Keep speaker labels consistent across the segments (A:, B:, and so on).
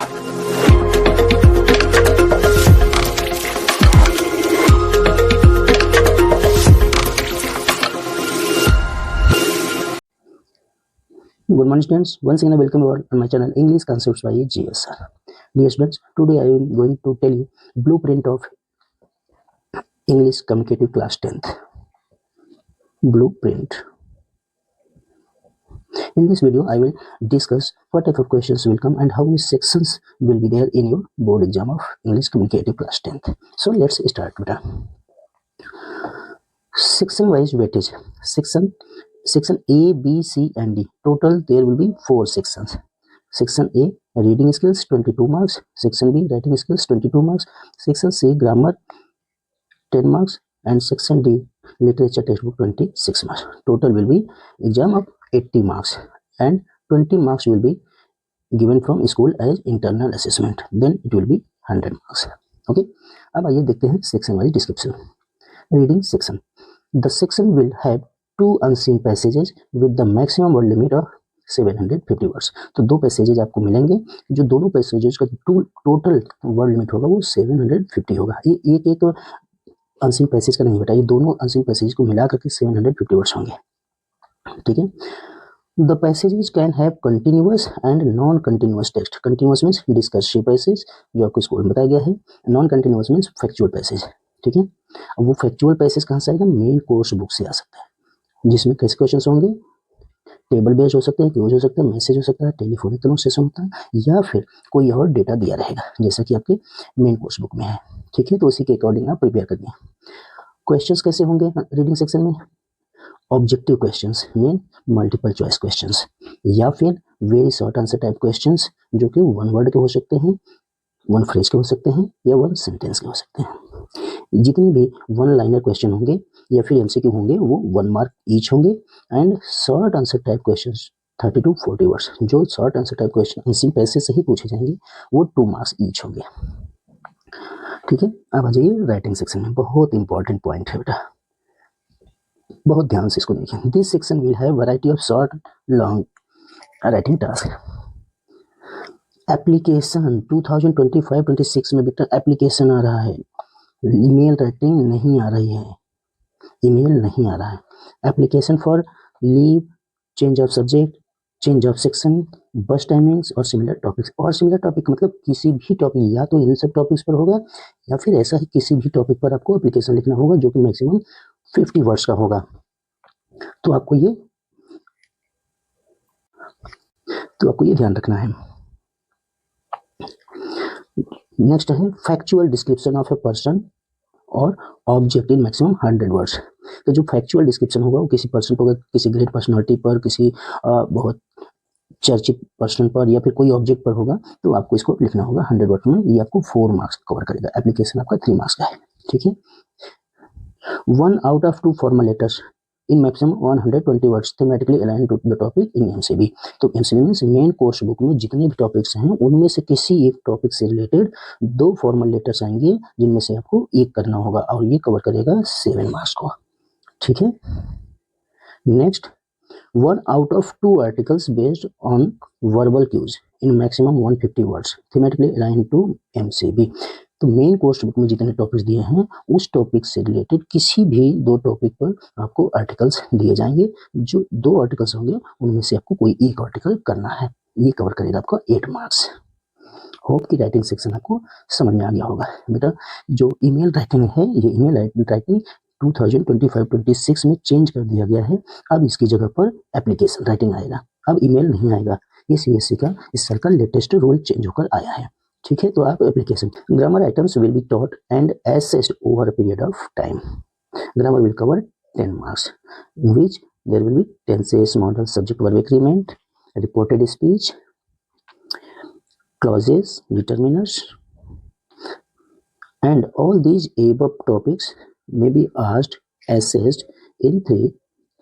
A: Good morning students, once again I welcome you all on my channel English Concepts by GSR. Dear students, today I am going to tell you blueprint of English Communicative Class 10th. Blueprint. In this video I will discuss what type of questions will come and how many sections will be there in your board exam of English Communicative Class 10th. So let's start beta. Section wise weightage. Section A, B, C and D. Total there will be 4 sections. Section A, reading skills 22 marks. Section B, writing skills 22 marks. Section C, grammar 10 marks. And section D, literature textbook 26 marks. Total will be exam of 80 marks. And 20 marks will be given from school as internal assessment. Then it will be 100 marks. Okay. अब आइए देखते हैं section wise description. Reading section. The section will have 2 unseen passages with the maximum word limit of 750 words. तो 2 पैसेजेज आपको मिलेंगे, जो दोनों पैसेजेज का टोटल वर्ड लिमिट होगा वो 750 होगा. ये एक अनसीन पैसेज का नहीं बेटा, ये दोनों अनसीन पैसेज को मिला करके 750 वर्ड्स होंगे. ठीक है. The passages can have continuous and non-continuous text. Continuous means discursive passage जो आपको स्कूल में बताया गया है. Non-continuous means factual passage. ठीक है. अब वो फैक्चुअल पैसेज कहाँ से आएगा? मेन कोर्स बुक से आ सकता है, जिसमें कैसे क्वेश्चंस होंगे? टेबल बेस्ड हो सकते हैं, क्यूज हो सकता है, मैसेज हो सकता है, टेलीफोनिक कन्वर्सेशन होता है, या फिर कोई और डेटा दिया रहेगा जैसा कि आपके मेन कोर्स बुक में है. ठीक है. तो उसी के अकॉर्डिंग आप प्रिपेयर करिए. क्वेश्चंस कैसे होंगे रीडिंग सेक्शन में? Objective questions mean multiple choice questions, या फिर very short answer type questions जो कि 1 वर्ड के हो सकते हैं, 1 फ्रेज के हो सकते हैं, या 1 सेंटेंस के हो सकते हैं. जितने भी 1 लाइनर क्वेश्चन होंगे या फिर एमसीक्यू होंगे वो 1 मार्क ईच होंगे. And short answer type questions 30 to 40 words, जो short answer type question unseen passage से ही पूछे जाएंगे वो 2 मार्क्स ईच होंगे. ठीक है. अब आ जाइए राइटिंग सेक्शन में. बहुत इंपॉर्टेंट पॉइंट है बेटा, बहुत ध्यान से इसको देखिए. This section will have variety of short long writing task. Application 2025-26 में बेटा एप्लीकेशन आ रहा है. ईमेल राइटिंग नहीं आ रही है, ईमेल नहीं आ रहा है. Application for leave, change of subject, change of section, बस टाइमिंग्स और सिमिलर टॉपिक्स. और सिमिलर टॉपिक मतलब किसी भी टॉपिक, या तो इन सब टॉपिक्स पर होगा या फिर ऐसा ही किसी भी टॉपिक पर आपको एप्लीकेशन लिखना होगा जो कि मैक्सिमम 50 वर्ड्स का होगा. तो आपको ये ध्यान रखना है. नेक्स्ट है factual description of a person और ऑब्जेक्ट इन मैक्सिमम 100 वर्ड्स. तो जो फैक्चुअल डिस्क्रिप्शन होगा वो किसी पर्सन पर, किसी ग्रेट पर्सनालिटी पर, किसी बहुत चर्चित पर्सन पर, या फिर कोई ऑब्जेक्ट पर होगा. तो आपको इसको लिखना होगा 100 वर्ड में. ये आपको 4 मार्क्स कवर करेगा. एप्लीकेशन आपका 3 मार्क्स का है. ठीक है. 1 out of 2 formal letters in maximum 120 words thematically align to the topic in MCB. तो MCB means main course book में जितने भी टॉपिक्स हैं उनमें से किसी एक टॉपिक से रिलेटेड 2 फॉर्मल लेटर्स आएंगे जिनमें से आपको एक करना होगा, और ये कवर करेगा 7 मार्क्स को. ठीक है. Next, 1 out of 2 articles based on verbal cues in maximum 150 words thematically align to MCB. तो मेन कोर्स बुक में जितने टॉपिक्स दिए हैं उस टॉपिक से रिलेटेड किसी भी 2 टॉपिक पर आपको आर्टिकल्स दिए जाएंगे. जो 2 आर्टिकल्स होंगे उनमें से आपको कोई एक आर्टिकल करना है. ये कवर करेगा आपका 8 मार्क्स. होप की राइटिंग सेक्शन आपको समझ में आ गया होगा बेटा. जो ईमेल राइटिंग है, ये ईमेल राइटिंग 2025-26 में चेंज कर दिया गया है. अब इसकी जगह पर एप्लीकेशन राइटिंग आएगा. अब ईमेल नहीं आएगा. ये सीबीएसई का इस साल का लेटेस्ट रूल चेंज होकर आया है. ठीक है. तो आप application. Grammar items will be taught and assessed over a period of time. Grammar will cover 10 marks in which there will be tenses, modal, subject verb agreement, reported speech, clauses, determiners, and all these above topics may be asked, assessed in 3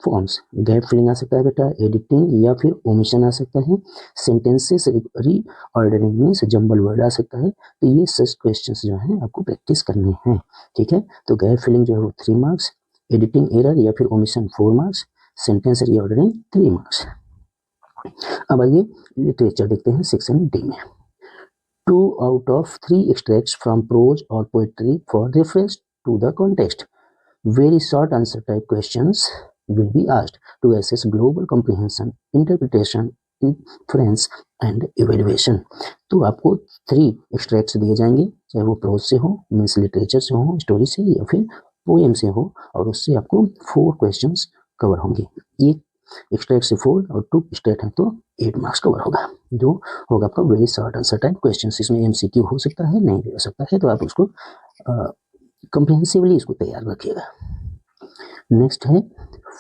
A: forms. Gap filling आ सकता है बेटा, editing या फिर omission आ सकता है, sentences reordering means jumble word आ सकता है. तो ये सच क्वेश्चंस जो हैं आपको प्रैक्टिस करने हैं. ठीक है. तो गैप फिलिंग जो है वो 3 मार्क्स, एडिटिंग एरर या फिर omission 4 marks, sentence reordering 3 marks. अब आइए लिटरेचर देखते हैं सेक्शन डी में. 2 out of 3 extracts from prose or poetry for reference to the context. Very short answer type questions will be asked to assess global comprehension, interpretation, inference and evaluation. तो आपको 3 extracts दिए जाएंगे, चाहे वो pros से हो, means literature से हो, स्टोरी से, या फिर पोएम से हो, और उससे आपको 4 क्वेश्चंस कवर होंगे. एक एक्सट्रैक्ट से 4 और 2 एक्सट्रैक्ट है तो 8 मार्क्स कवर होगा, जो होगा आपका very short answer type question. इसमें एमसीक्यू हो सकता है, नहीं भी हो सकता है, तो आप उसको कंप्रिहेंसिवली इसको तैयार रखिएगा. नेक्स्ट है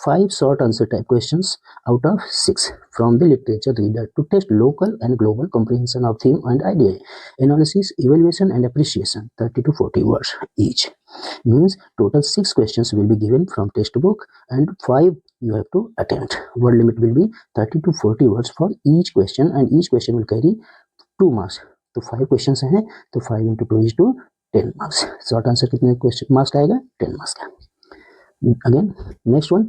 A: 5 short answer type questions out of 6 from the literature reader to test local and global comprehension of theme and idea, analysis, evaluation and appreciation. 30 to 40 words each. Means total 6 questions will be given from textbook and 5 you have to attempt. Word limit will be 30 to 40 words for each question and each question will carry 2 marks. तो 5 questions हैं तो 5 into 2 is to 10 marks. Short answer कितने question marks का आएगा? 10 marks का. Again, next one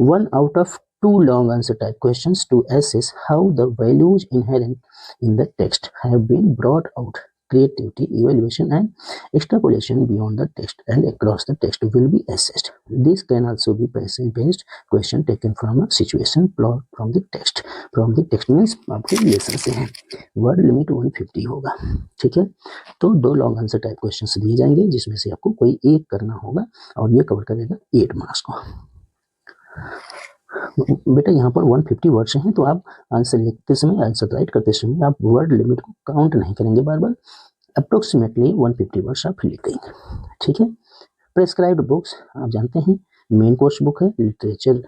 A: 1 out of 2 long answer type questions to assess how the values inherent in the text have been brought out. Creativity, evaluation and extrapolation beyond the text and across the text will be assessed. This can also be passage based question taken from a situation plot from the text. From the text means आपके lesson से है. Word limit 150 होगा. ठीक है, तो 2 long answer type questions दिए जाएंगे जिसमें से आपको कोई एक करना होगा और ये कवर करेगा 8 मार्क्स को. बेटा यहाँ पर 150 वर्ड्स हैं तो आप आंसर लिखते समय, आंसर राइट करते समय आप वर्ड लिमिट को काउंट नहीं करेंगे बार बार. अप्रोक्सीमेटली 150 वर्ड्स आप लिख देंगे. ठीक है. प्रेस्क्राइब्ड बुक्स आप जानते हैं, मेन कोर्स बुक है, लिटरेचर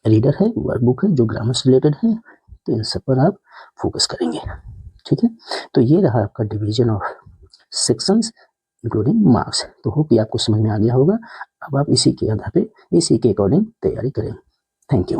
A: रीडर है, वर्क बुक है जो ग्रामर से रिलेटेड है, तो इन सब पर आप फोकस करेंगे. ठीक है, तो ये रहा आपका division of sections including marks. तो होप कि आपको समझ में आ गया होगा. अब आप इसी के आधार पे, इसी के अकॉर्डिंग तैयारी करें. Thank you.